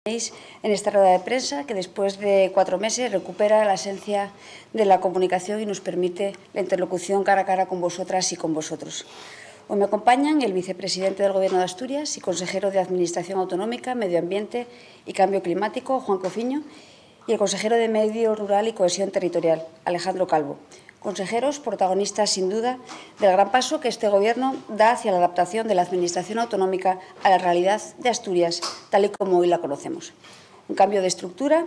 en esta rueda de prensa que después de 4 meses recupera la esencia de la comunicación y nos permite la interlocución cara a cara con vosotras y con vosotros. Hoy me acompañan el vicepresidente del Gobierno de Asturias y consejero de Administración Autonómica, Medio Ambiente y Cambio Climático, Juan Cofiño, y el consejero de Medio Rural y Cohesión Territorial, Alejandro Calvo. Consejeros protagonistas, sin duda, del gran paso que este Gobierno da hacia la adaptación de la Administración autonómica a la realidad de Asturias, tal y como hoy la conocemos. Un cambio de estructura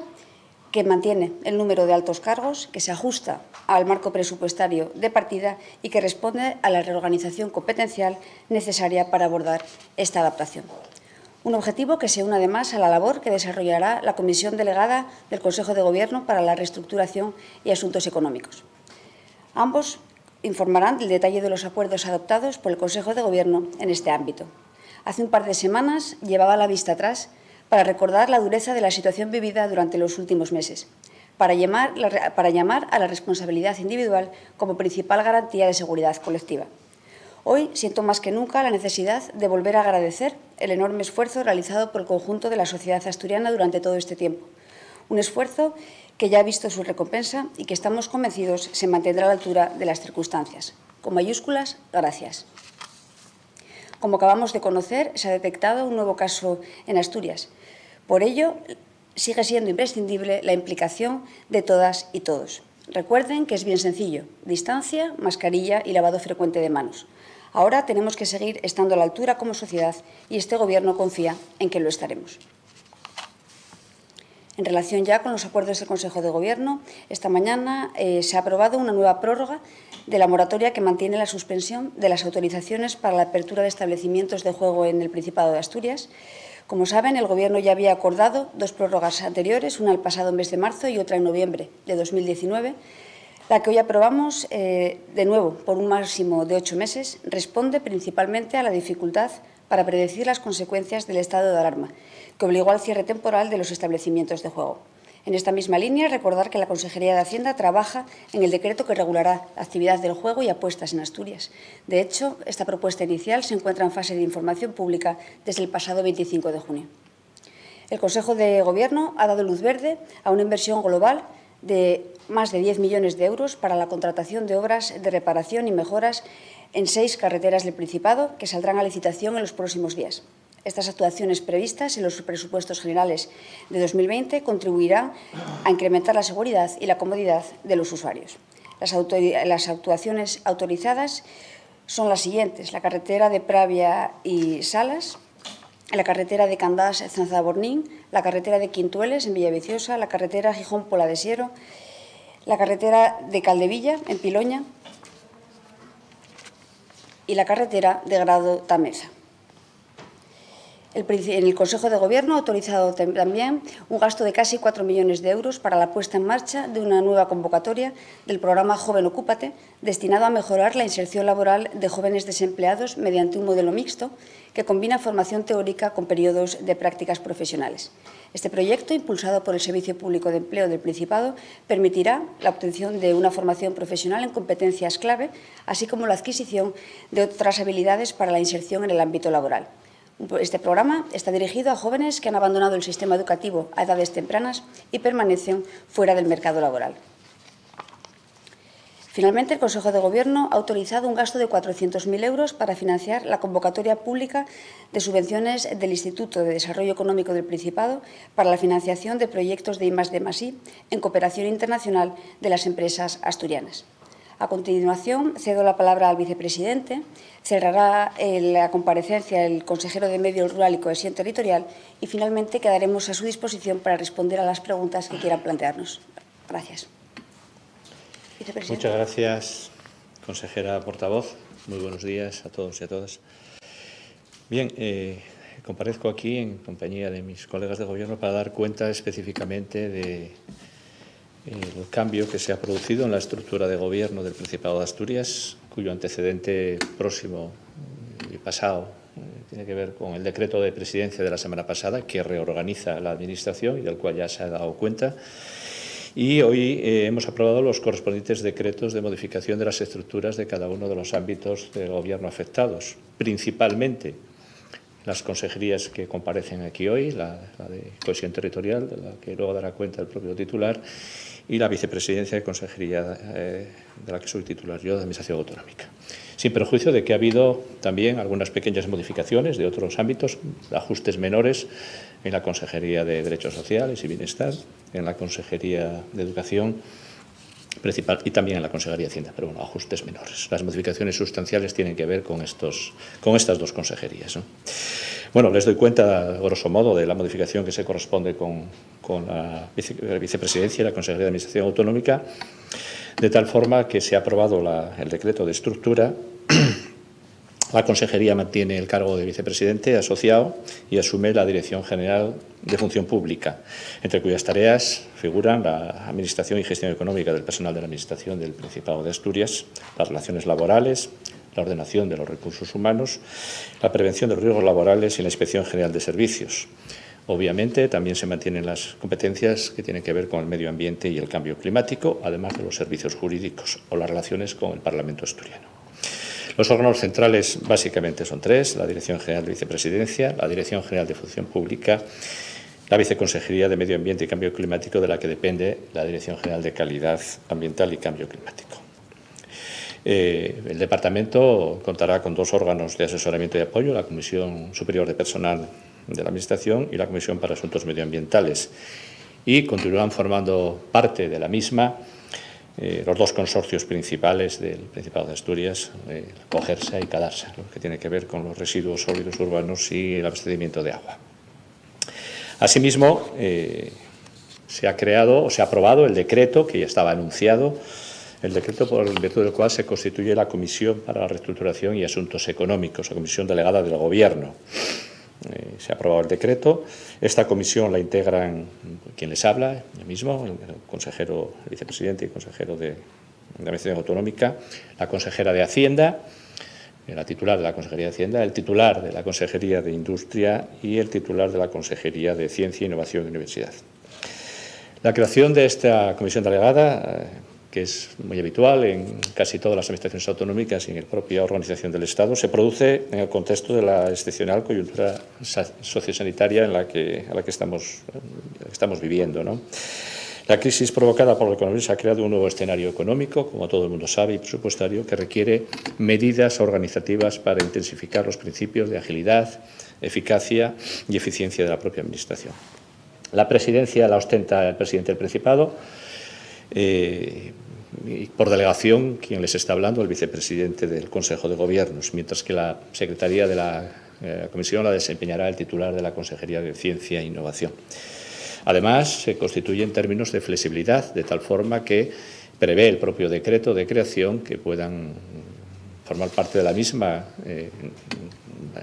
que mantiene el número de altos cargos, que se ajusta al marco presupuestario de partida y que responde a la reorganización competencial necesaria para abordar esta adaptación. Un objetivo que se une además a la labor que desarrollará la Comisión Delegada del Consejo de Gobierno para la Reestructuración y Asuntos Económicos. Ambos informarán del detalle de los acuerdos adoptados por el Consejo de Gobierno en este ámbito. Hace un par de semanas llevaba la vista atrás para recordar la dureza de la situación vivida durante los últimos meses, para llamar a la responsabilidad individual como principal garantía de seguridad colectiva. Hoy siento más que nunca la necesidad de volver a agradecer el enorme esfuerzo realizado por el conjunto de la sociedad asturiana durante todo este tiempo. Un esfuerzo que ya ha visto su recompensa y que estamos convencidos se mantendrá a la altura de las circunstancias. Con mayúsculas, gracias. Como acabamos de conocer, se ha detectado un nuevo caso en Asturias. Por ello, sigue siendo imprescindible la implicación de todas y todos. Recuerden que es bien sencillo: distancia, mascarilla y lavado frecuente de manos. Ahora tenemos que seguir estando a la altura como sociedad y este Gobierno confía en que lo estaremos. En relación ya con los acuerdos del Consejo de Gobierno, esta mañana se ha aprobado una nueva prórroga de la moratoria que mantiene la suspensión de las autorizaciones para la apertura de establecimientos de juego en el Principado de Asturias. Como saben, el Gobierno ya había acordado 2 prórrogas anteriores, una el pasado mes de marzo y otra en noviembre de 2019. La que hoy aprobamos, de nuevo, por un máximo de 8 meses, responde principalmente a la dificultad para predecir las consecuencias del estado de alarma, que obligó al cierre temporal de los establecimientos de juego. En esta misma línea, recordar que la Consejería de Hacienda trabaja en el decreto que regulará la actividad del juego y apuestas en Asturias. De hecho, esta propuesta inicial se encuentra en fase de información pública desde el pasado 25 de junio. El Consejo de Gobierno ha dado luz verde a una inversión global de más de 10 millones de euros para la contratación de obras de reparación y mejoras en 6 carreteras del Principado que saldrán a licitación en los próximos días. Estas actuaciones previstas en los presupuestos generales de 2020 contribuirán a incrementar la seguridad y la comodidad de los usuarios. Las actuaciones autorizadas son las siguientes: la carretera de Pravia y Salas, la carretera de Candás-Zanzabornín, la carretera de Quintueles en Villaviciosa, la carretera Gijón-Pola de Siero, la carretera de Caldevilla en Piloña y la carretera de Grado-Tameza. En el Consejo de Gobierno ha autorizado también un gasto de casi 4 millones de euros para la puesta en marcha de una nueva convocatoria del programa Joven Ocúpate, destinado a mejorar la inserción laboral de jóvenes desempleados mediante un modelo mixto que combina formación teórica con periodos de prácticas profesionales. Este proyecto, impulsado por el Servicio Público de Empleo del Principado, permitirá la obtención de una formación profesional en competencias clave, así como la adquisición de otras habilidades para la inserción en el ámbito laboral. Este programa está dirigido a jóvenes que han abandonado el sistema educativo a edades tempranas y permanecen fuera del mercado laboral. Finalmente, el Consejo de Gobierno ha autorizado un gasto de 400.000 euros para financiar la convocatoria pública de subvenciones del Instituto de Desarrollo Económico del Principado para la financiación de proyectos de I+D+I en cooperación internacional de las empresas asturianas. A continuación, cedo la palabra al vicepresidente. Cerrará la comparecencia el consejero de Medio Rural y Cohesión Territorial y, finalmente, quedaremos a su disposición para responder a las preguntas que quieran plantearnos. Gracias. Muchas gracias, consejera portavoz. Muy buenos días a todos y a todas. Bien, comparezco aquí en compañía de mis colegas de Gobierno para dar cuenta específicamente de el cambio que se ha producido en la estructura de gobierno del Principado de Asturias, cuyo antecedente próximo y pasado tiene que ver con el decreto de presidencia de la semana pasada, que reorganiza la Administración y del cual ya se ha dado cuenta. Y hoy hemos aprobado los correspondientes decretos de modificación de las estructuras de cada uno de los ámbitos del Gobierno afectados, principalmente las consejerías que comparecen aquí hoy, la de Cohesión Territorial, de la que luego dará cuenta el propio titular, y la vicepresidencia de consejería de la que soy titular yo, de Administración Autonómica. Sin perjuicio de que ha habido también algunas pequeñas modificaciones de otros ámbitos, ajustes menores en la Consejería de Derechos Sociales y Bienestar, en la Consejería de Educación principal y también en la Consejería de Hacienda, pero bueno, ajustes menores. Las modificaciones sustanciales tienen que ver con estas dos consejerías, ¿no? Bueno, les doy cuenta, grosso modo, de la modificación que se corresponde con la vicepresidencia y la Consejería de Administración Autonómica, de tal forma que se ha aprobado el decreto de estructura. La Consejería mantiene el cargo de vicepresidente asociado y asume la Dirección General de Función Pública, entre cuyas tareas figuran la administración y gestión económica del personal de la Administración del Principado de Asturias, las relaciones laborales, la ordenación de los recursos humanos, la prevención de los riesgos laborales y la inspección general de servicios. Obviamente, también se mantienen las competencias que tienen que ver con el medio ambiente y el cambio climático, además de los servicios jurídicos o las relaciones con el Parlamento asturiano. Los órganos centrales básicamente son tres: la Dirección General de Vicepresidencia, la Dirección General de Función Pública, la Viceconsejería de Medio Ambiente y Cambio Climático, de la que depende la Dirección General de Calidad Ambiental y Cambio Climático. El departamento contará con dos órganos de asesoramiento y apoyo: la Comisión Superior de Personal de la Administración y la Comisión para Asuntos Medioambientales, y continuarán formando parte de la misma los dos consorcios principales del Principado de Asturias, COGERSA y CADARSA, lo que tiene que ver con los residuos sólidos urbanos y el abastecimiento de agua. Asimismo, se ha creado o se ha aprobado el decreto que ya estaba anunciado, el decreto por virtud del cual se constituye la Comisión para la Reestructuración y Asuntos Económicos, la Comisión Delegada del Gobierno. Se ha aprobado el decreto. Esta comisión la integran quien les habla, yo mismo, el consejero, el vicepresidente y consejero de Administración Autonómica, la consejera de Hacienda, la titular de la Consejería de Hacienda, el titular de la Consejería de Industria y el titular de la Consejería de Ciencia, Innovación y Universidad. La creación de esta comisión delegada, que es muy habitual en casi todas las administraciones autonómicas y en la propia organización del Estado, se produce en el contexto de la excepcional coyuntura sociosanitaria a la que estamos viviendo, ¿no? La crisis provocada por el coronavirus ha creado un nuevo escenario económico, como todo el mundo sabe, y presupuestario, que requiere medidas organizativas para intensificar los principios de agilidad, eficacia y eficiencia de la propia Administración. La presidencia la ostenta el presidente del Principado, y por delegación, quien les está hablando, el vicepresidente del Consejo de Gobiernos, mientras que la secretaría de la comisión la desempeñará el titular de la Consejería de Ciencia e Innovación. Además, se constituye en términos de flexibilidad, de tal forma que prevé el propio decreto de creación que puedan formar parte de la misma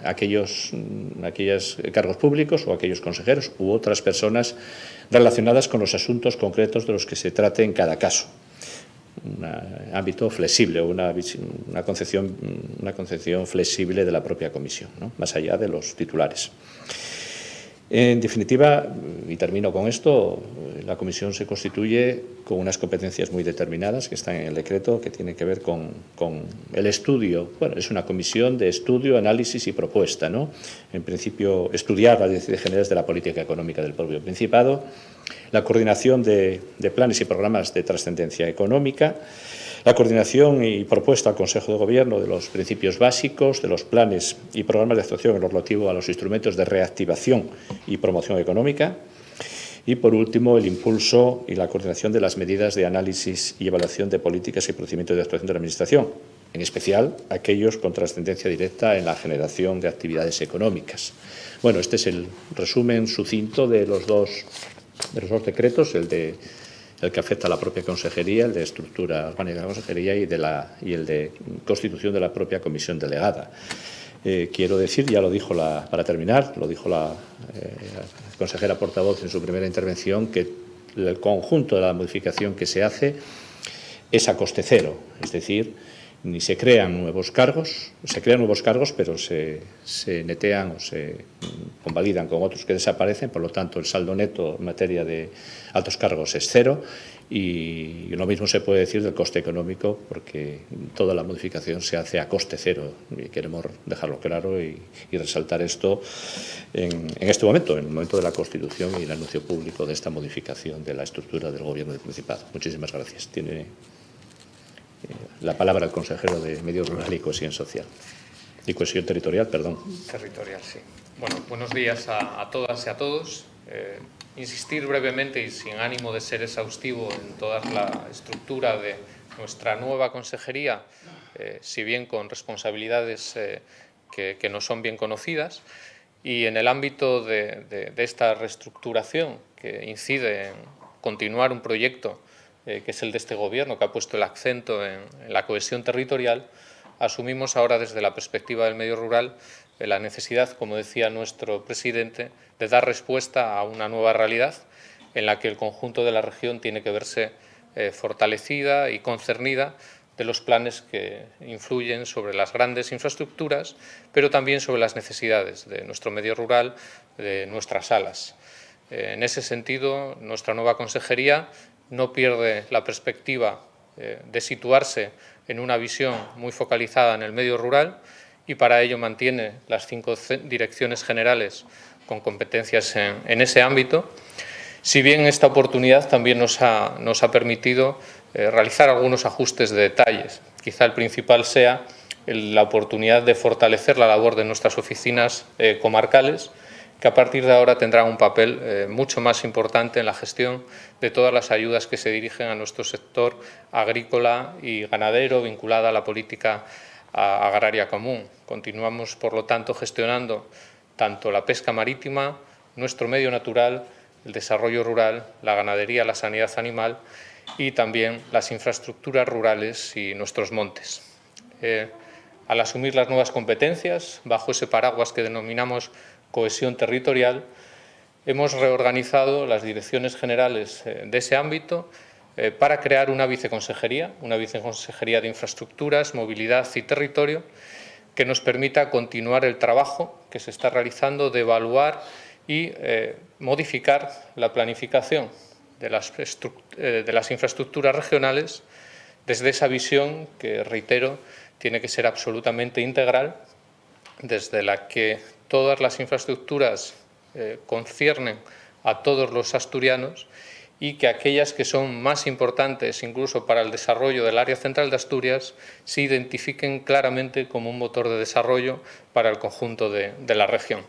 aquellos cargos públicos o aquellos consejeros u otras personas relacionadas con los asuntos concretos de los que se trate en cada caso. Un ámbito flexible, una concepción flexible de la propia comisión, ¿no?, más allá de los titulares. En definitiva, y termino con esto, la comisión se constituye con unas competencias muy determinadas que están en el decreto, que tienen que ver con el estudio. Bueno, es una comisión de estudio, análisis y propuesta, ¿no? En principio, estudiar las directrices generales de la política económica del propio Principado, la coordinación de planes y programas de trascendencia económica, la coordinación y propuesta al Consejo de Gobierno de los principios básicos, de los planes y programas de actuación en lo relativo a los instrumentos de reactivación y promoción económica, y, por último, el impulso y la coordinación de las medidas de análisis y evaluación de políticas y procedimientos de actuación de la Administración, en especial aquellos con trascendencia directa en la generación de actividades económicas. Bueno, este es el resumen sucinto de los dos decretos, el que afecta a la propia consejería, el de estructura orgánica de la consejería y el de constitución de la propia comisión delegada. Quiero decir, ya lo dijo para terminar, lo dijo la consejera portavoz en su primera intervención, que el conjunto de la modificación que se hace es a coste cero, es decir, ni se crean nuevos cargos, pero se netean o se convalidan con otros que desaparecen, por lo tanto el saldo neto en materia de altos cargos es cero, y lo mismo se puede decir del coste económico, porque toda la modificación se hace a coste cero, y queremos dejarlo claro y resaltar esto en este momento, en el momento de la constitución y el anuncio público de esta modificación de la estructura del Gobierno del Principado. Muchísimas gracias. Tiene la palabra el consejero de Medio Rural y Cohesión Social. Y Cohesión Territorial, perdón. Territorial, sí. Bueno, buenos días a todas y a todos. Insistir brevemente y sin ánimo de ser exhaustivo en toda la estructura de nuestra nueva consejería, si bien con responsabilidades que no son bien conocidas, y en el ámbito de esta reestructuración que incide en continuar un proyecto que es el de este Gobierno, que ha puesto el acento en la cohesión territorial, asumimos ahora desde la perspectiva del medio rural la necesidad, como decía nuestro presidente, de dar respuesta a una nueva realidad en la que el conjunto de la región tiene que verse fortalecida y concernida de los planes que influyen sobre las grandes infraestructuras, pero también sobre las necesidades de nuestro medio rural, de nuestras salas. En ese sentido, nuestra nueva consejería no pierde la perspectiva de situarse en una visión muy focalizada en el medio rural, y para ello mantiene las 5 direcciones generales con competencias en ese ámbito, si bien esta oportunidad también nos ha permitido realizar algunos ajustes de detalles. Quizá el principal sea la oportunidad de fortalecer la labor de nuestras oficinas comarcales, que a partir de ahora tendrán un papel mucho más importante en la gestión de todas las ayudas que se dirigen a nuestro sector agrícola y ganadero vinculada a la política agraria común. Continuamos, por lo tanto, gestionando tanto la pesca marítima, nuestro medio natural, el desarrollo rural, la ganadería, la sanidad animal y también las infraestructuras rurales y nuestros montes. Al asumir las nuevas competencias, bajo ese paraguas que denominamos cohesión territorial, hemos reorganizado las direcciones generales de ese ámbito para crear una viceconsejería de infraestructuras, movilidad y territorio, que nos permita continuar el trabajo que se está realizando de evaluar y modificar la planificación de las infraestructuras regionales desde esa visión que, reitero, tiene que ser absolutamente integral, desde la que todas las infraestructuras conciernen a todos los asturianos, y que aquellas que son más importantes incluso para el desarrollo del área central de Asturias se identifiquen claramente como un motor de desarrollo para el conjunto de la región.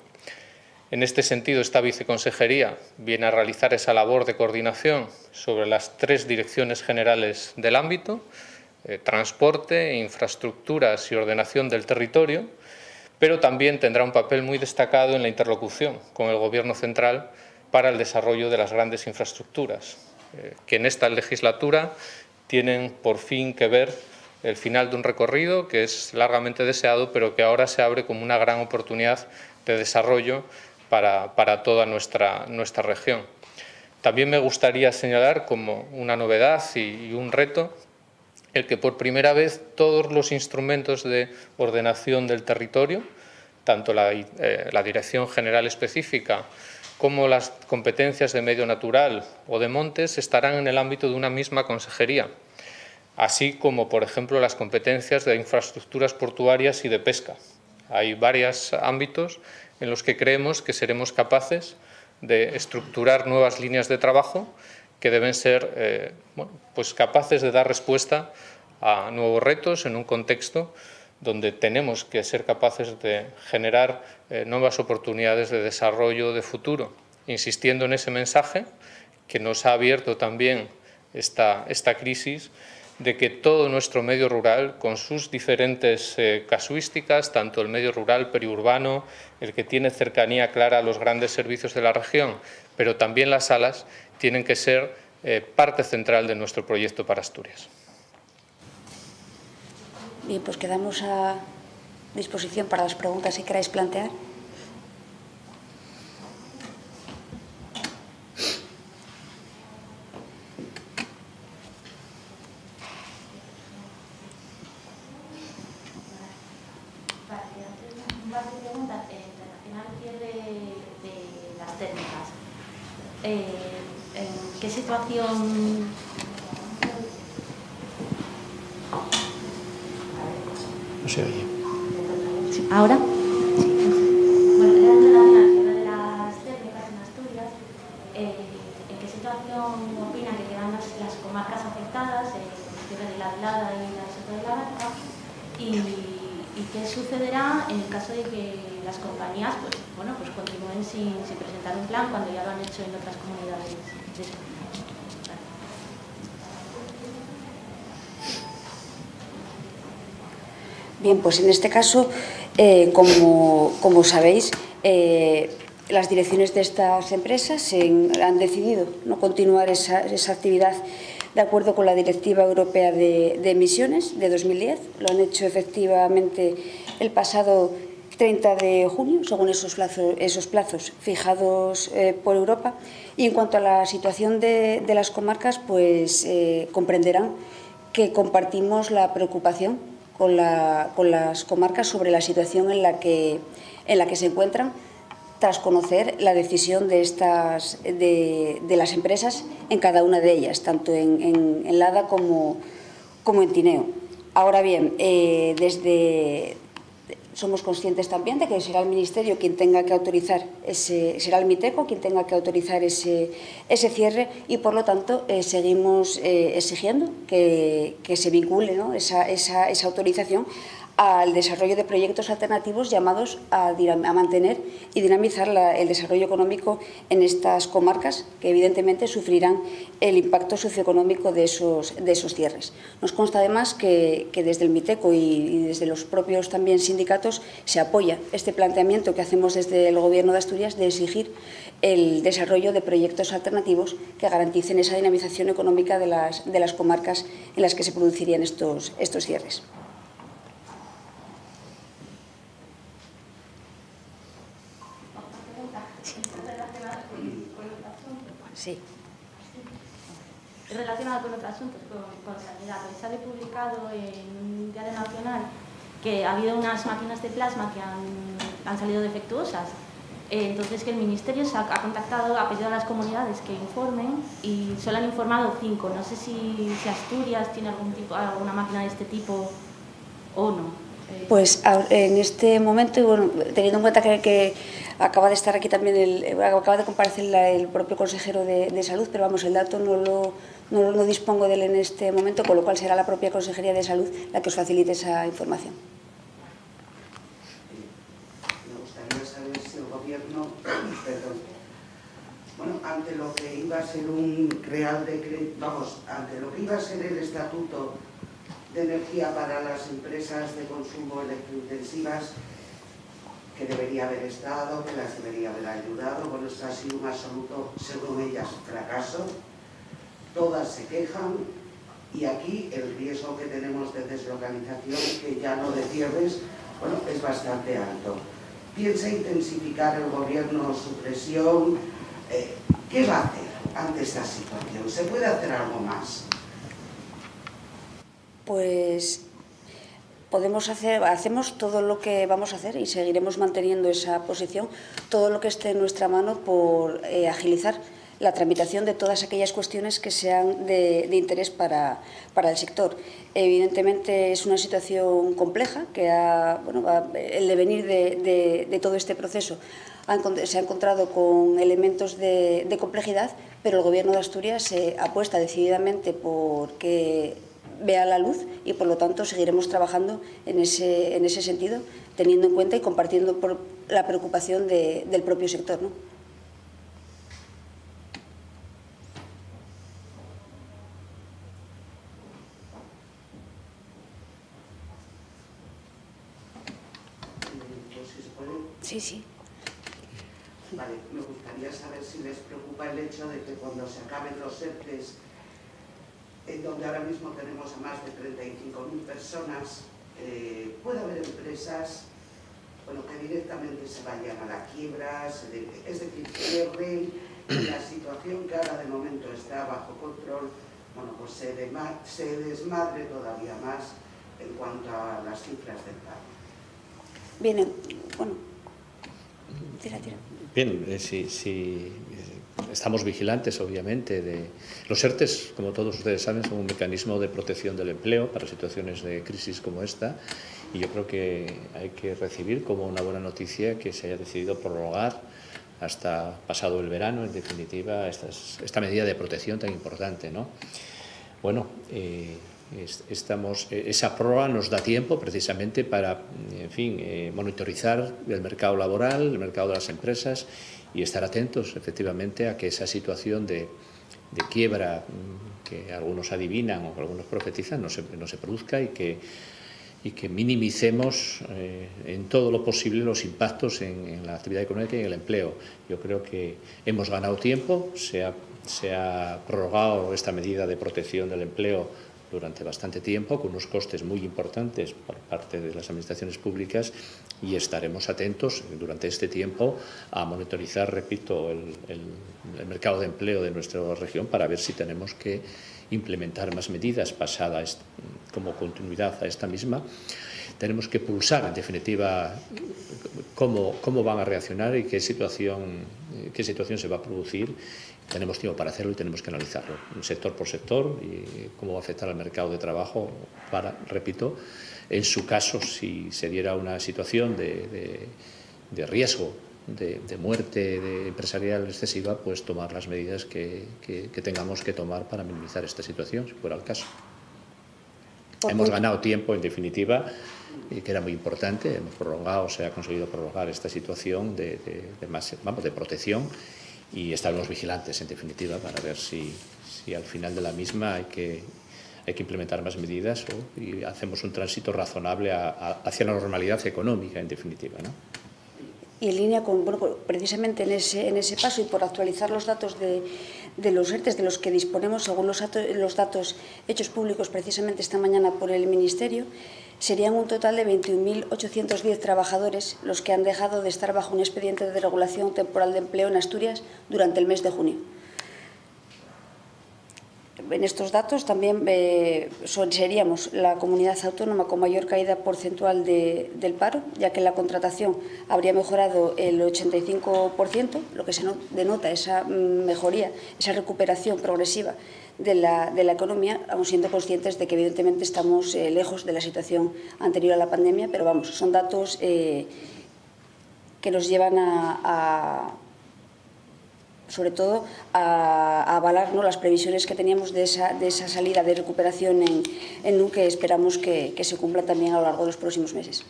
En este sentido, esta viceconsejería viene a realizar esa labor de coordinación sobre las 3 direcciones generales del ámbito: transporte, infraestructuras y ordenación del territorio, pero también tendrá un papel muy destacado en la interlocución con el Gobierno central para el desarrollo de las grandes infraestructuras, que en esta legislatura tienen por fin que ver el final de un recorrido que es largamente deseado, pero que ahora se abre como una gran oportunidad de desarrollo para toda nuestra región. También me gustaría señalar como una novedad y un reto el que por primera vez todos los instrumentos de ordenación del territorio, tanto la Dirección General Específica como las competencias de medio natural o de montes, estarán en el ámbito de una misma consejería, así como, por ejemplo, las competencias de infraestructuras portuarias y de pesca. Hay varios ámbitos en los que creemos que seremos capaces de estructurar nuevas líneas de trabajo que deben ser pues capaces de dar respuesta a nuevos retos en un contexto donde tenemos que ser capaces de generar nuevas oportunidades de desarrollo de futuro, insistiendo en ese mensaje que nos ha abierto también esta crisis, de que todo nuestro medio rural, con sus diferentes casuísticas, tanto el medio rural periurbano, el que tiene cercanía clara a los grandes servicios de la región, pero también las salas, tienen que ser parte central de nuestro proyecto para Asturias. Bien, pues quedamos a disposición para las preguntas que queráis plantear. ¿en qué situación? No se oye. ¿Ahora? Bueno, era en relación al cierre de las térmicas en Asturias. ¿En qué situación opina que quedan las comarcas afectadas, el cierre de la Vilada y la Sota de la Barca? ¿Y qué sucederá en el caso de que las compañías pues continúen sin presentar un plan cuando ya lo han hecho en otras comunidades de España? Bien, pues en este caso, como sabéis, las direcciones de estas empresas han decidido no continuar esa actividad de acuerdo con la Directiva Europea de Emisiones de 2010. Lo han hecho efectivamente el pasado 30 de junio, según esos plazos fijados por Europa. Y en cuanto a la situación de las comarcas, pues comprenderán que compartimos la preocupación con las comarcas sobre la situación en la que se encuentran tras conocer la decisión de las empresas en cada una de ellas, tanto en Lada como en Tineo. Ahora bien, somos conscientes también de que será el Ministerio quien tenga que autorizar será el Miteco quien tenga que autorizar ese cierre y, por lo tanto, seguimos exigiendo que se vincule, ¿no?, esa autorización al desarrollo de proyectos alternativos llamados a mantener y dinamizar el desarrollo económico en estas comarcas, que evidentemente sufrirán el impacto socioeconómico de esos cierres. Nos consta además que desde el Miteco y desde los propios también sindicatos se apoya este planteamiento que hacemos desde el Gobierno de Asturias de exigir el desarrollo de proyectos alternativos que garanticen esa dinamización económica de las comarcas en las que se producirían estos cierres. Sí. Relacionado con otros asuntos, con sanidad. Hoy sale publicado en un diario nacional que ha habido unas máquinas de plasma que han salido defectuosas. Entonces, que el Ministerio ha contactado, ha pedido a las comunidades que informen y solo han informado 5. No sé si Asturias tiene alguna máquina de este tipo o no. Pues en este momento, y bueno, teniendo en cuenta que acaba de estar aquí también, acaba de comparecer el propio consejero de Salud, pero vamos, el dato no dispongo de él en este momento, con lo cual será la propia Consejería de Salud la que os facilite esa información. Me gustaría saber si el Gobierno, ante lo que iba a ser un real decreto, ante lo que iba a ser el Estatuto de Energía para las empresas de consumo electrointensivas, que debería haber estado, que las debería haber ayudado, bueno, esto ha sido un absoluto, según ellas, fracaso. Todas se quejan y aquí el riesgo que tenemos de deslocalización, que ya no de cierres, bueno, es bastante alto. ¿Piensa intensificar el Gobierno su presión? ¿Qué va a hacer ante esta situación? ¿Se puede hacer algo más? Pues hacemos todo lo que vamos a hacer y seguiremos manteniendo esa posición, todo lo que esté en nuestra mano por agilizar la tramitación de todas aquellas cuestiones que sean de interés para el sector. Evidentemente es una situación compleja, que el devenir de todo este proceso se ha encontrado con elementos de complejidad, pero el Gobierno de Asturias apuesta decididamente por que vea la luz y, por lo tanto, seguiremos trabajando en ese sentido, teniendo en cuenta y compartiendo la preocupación del propio sector, ¿no? Pues si se puede. Sí, sí. Vale, me gustaría saber si les preocupa el hecho de que cuando se acaben los ERTEs, en donde ahora mismo tenemos a más de 35.000 personas, puede haber empresas que directamente se vayan a la quiebra, es decir, cierren, y la situación que ahora de momento está bajo control, pues se desmadre todavía más en cuanto a las cifras del paro. Bien, tira. Bien, si estamos vigilantes, obviamente, de los ERTEs, como todos ustedes saben, son un mecanismo de protección del empleo para situaciones de crisis como esta, y yo creo que hay que recibir como una buena noticia que se haya decidido prorrogar hasta pasado el verano, en definitiva, esta medida de protección tan importante, ¿no? Bueno, esa prórroga nos da tiempo precisamente para, en fin, monitorizar el mercado laboral, el mercado de las empresas y estar atentos, efectivamente, a que esa situación de quiebra que algunos adivinan o que algunos profetizan no se produzca y que minimicemos en todo lo posible los impactos en la actividad económica y en el empleo. Yo creo que hemos ganado tiempo, se ha prorrogado esta medida de protección del empleo durante bastante tiempo, con unos costes muy importantes por parte de las administraciones públicas, y estaremos atentos durante este tiempo a monitorizar, repito, el mercado de empleo de nuestra región para ver si tenemos que implementar más medidas pasadas como continuidad a esta misma. Tenemos que pulsar, en definitiva, cómo van a reaccionar y qué situación se va a producir. Tenemos tiempo para hacerlo y tenemos que analizarlo, sector por sector, y cómo va a afectar al mercado de trabajo para, repito, en su caso, si se diera una situación de riesgo, de muerte empresarial excesiva, pues tomar las medidas que tengamos que tomar para minimizar esta situación, si fuera el caso. Hemos ganado tiempo, en definitiva, que era muy importante. Hemos prorrogado, se ha conseguido prorrogar esta situación de protección, y estaremos vigilantes, en definitiva, para ver si al final de la misma hay que implementar más medidas y hacemos un tránsito razonable hacia la normalidad económica, en definitiva, ¿no? Y en línea con, precisamente en ese paso, y por actualizar los datos de los ERTEs de los que disponemos, según los datos hechos públicos precisamente esta mañana por el Ministerio, serían un total de 21.810 trabajadores los que han dejado de estar bajo un expediente de regulación temporal de empleo en Asturias durante el mes de junio. En estos datos también seríamos la comunidad autónoma con mayor caída porcentual del paro, ya que la contratación habría mejorado el 85%, lo que se denota esa mejoría, esa recuperación progresiva de la economía, aun siendo conscientes de que evidentemente estamos lejos de la situación anterior a la pandemia, pero vamos, son datos que nos llevan sobre todo a avalar, ¿no?, las previsiones que teníamos de esa salida de recuperación en NUC, que esperamos que se cumpla también a lo largo de los próximos meses.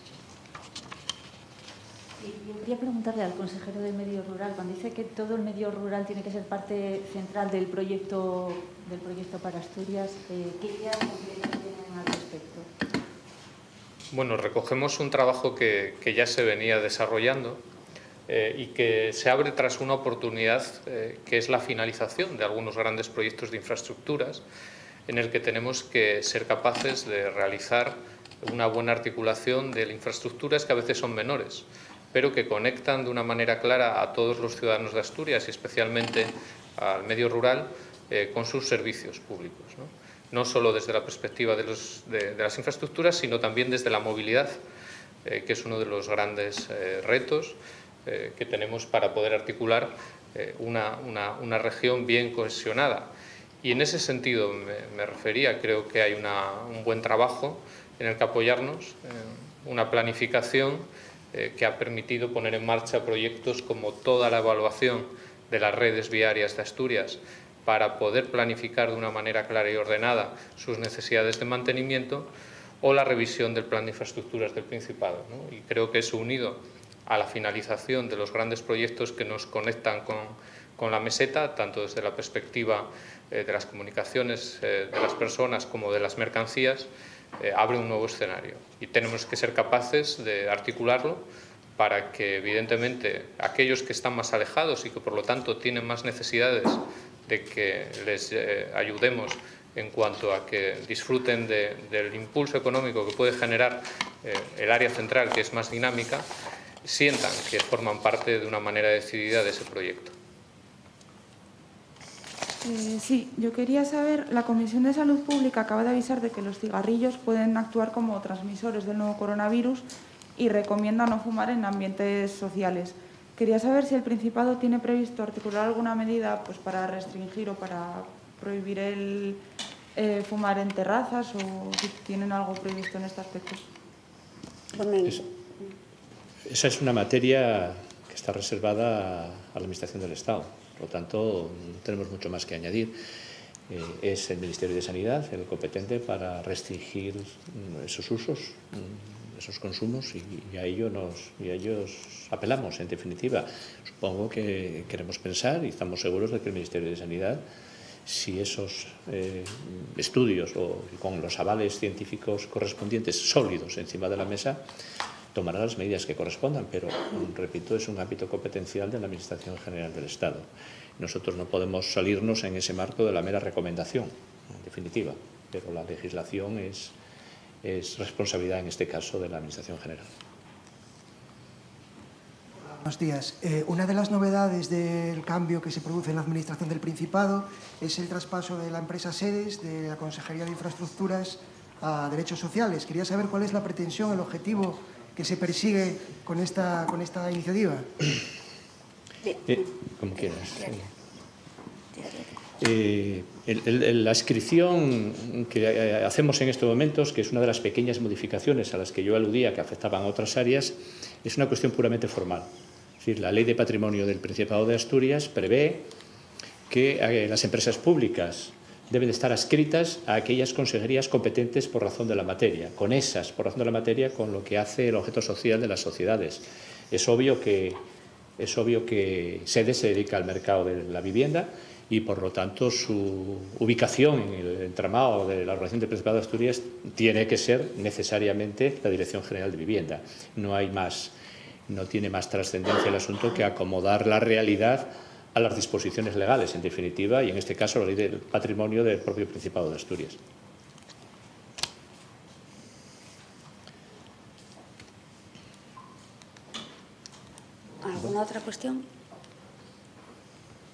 Yo quería preguntarle al consejero de Medio Rural, cuando dice que todo el medio rural tiene que ser parte central del proyecto para Asturias, ¿qué ideas concretas tienen al respecto? Bueno, recogemos un trabajo que ya se venía desarrollando y que se abre tras una oportunidad que es la finalización de algunos grandes proyectos de infraestructuras, en el que tenemos que ser capaces de realizar una buena articulación de infraestructuras que a veces son menores, pero que conectan de una manera clara a todos los ciudadanos de Asturias y especialmente al medio rural con sus servicios públicos, ¿no? No solo desde la perspectiva de las infraestructuras, sino también desde la movilidad, que es uno de los grandes retos que tenemos para poder articular una región bien cohesionada. Y en ese sentido me refería, creo que hay un buen trabajo en el que apoyarnos, una planificación que ha permitido poner en marcha proyectos como toda la evaluación de las redes viarias de Asturias para poder planificar de una manera clara y ordenada sus necesidades de mantenimiento, o la revisión del Plan de Infraestructuras del Principado, ¿no? Y creo que eso, unido a la finalización de los grandes proyectos que nos conectan con la meseta, tanto desde la perspectiva de las comunicaciones de las personas como de las mercancías, abre un nuevo escenario. Y tenemos que ser capaces de articularlo para que, evidentemente, aquellos que están más alejados y que, por lo tanto, tienen más necesidades de que les ayudemos en cuanto a que disfruten del impulso económico que puede generar el área central, que es más dinámica, sientan que forman parte de una manera decidida de ese proyecto. Sí, yo quería saber, la Comisión de Salud Pública acaba de avisar de que los cigarrillos pueden actuar como transmisores del nuevo coronavirus y recomienda no fumar en ambientes sociales. Quería saber si el Principado tiene previsto articular alguna medida pues, para restringir o para prohibir el fumar en terrazas o si tienen algo previsto en este aspecto. Esa es una materia que está reservada a la Administración del Estado. Por lo tanto, no tenemos mucho más que añadir. Es el Ministerio de Sanidad el competente para restringir esos usos, esos consumos y a ellos apelamos, en definitiva. Supongo que queremos pensar y estamos seguros de que el Ministerio de Sanidad, si esos estudios o con los avales científicos correspondientes sólidos encima de la mesa, tomará las medidas que correspondan, pero, repito, es un ámbito competencial de la Administración General del Estado. Nosotros no podemos salirnos en ese marco de la mera recomendación, en definitiva, pero la legislación es responsabilidad, en este caso, de la Administración General. Buenos días. Una de las novedades del cambio que se produce en la Administración del Principado es el traspaso de la empresa Sedes de la Consejería de Infraestructuras a Derechos Sociales. Quería saber cuál es la pretensión, el objetivo que se persigue con esta iniciativa. Como quieras. La inscripción que hacemos en estos momentos, que es una de las pequeñas modificaciones a las que yo aludía que afectaban a otras áreas, es una cuestión puramente formal. Es decir, la Ley de Patrimonio del Principado de Asturias prevé que las empresas públicas deben estar adscritas a aquellas consejerías competentes por razón de la materia, con esas, por razón de la materia, con lo que hace el objeto social de las sociedades. Es obvio que Sedes se dedica al mercado de la vivienda y, por lo tanto, su ubicación en el entramado de la Organización del Principado de Asturias tiene que ser necesariamente la Dirección General de Vivienda. No tiene más trascendencia el asunto que acomodar la realidad a las disposiciones legales, en definitiva, y en este caso la Ley del Patrimonio del propio Principado de Asturias. ¿Alguna otra cuestión?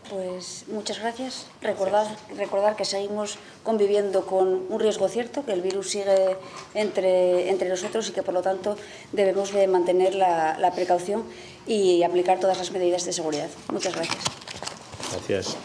Pues muchas gracias. Recordar que seguimos conviviendo con un riesgo cierto, que el virus sigue entre nosotros y que, por lo tanto, debemos de mantener la precaución y aplicar todas las medidas de seguridad. Muchas gracias. Gracias.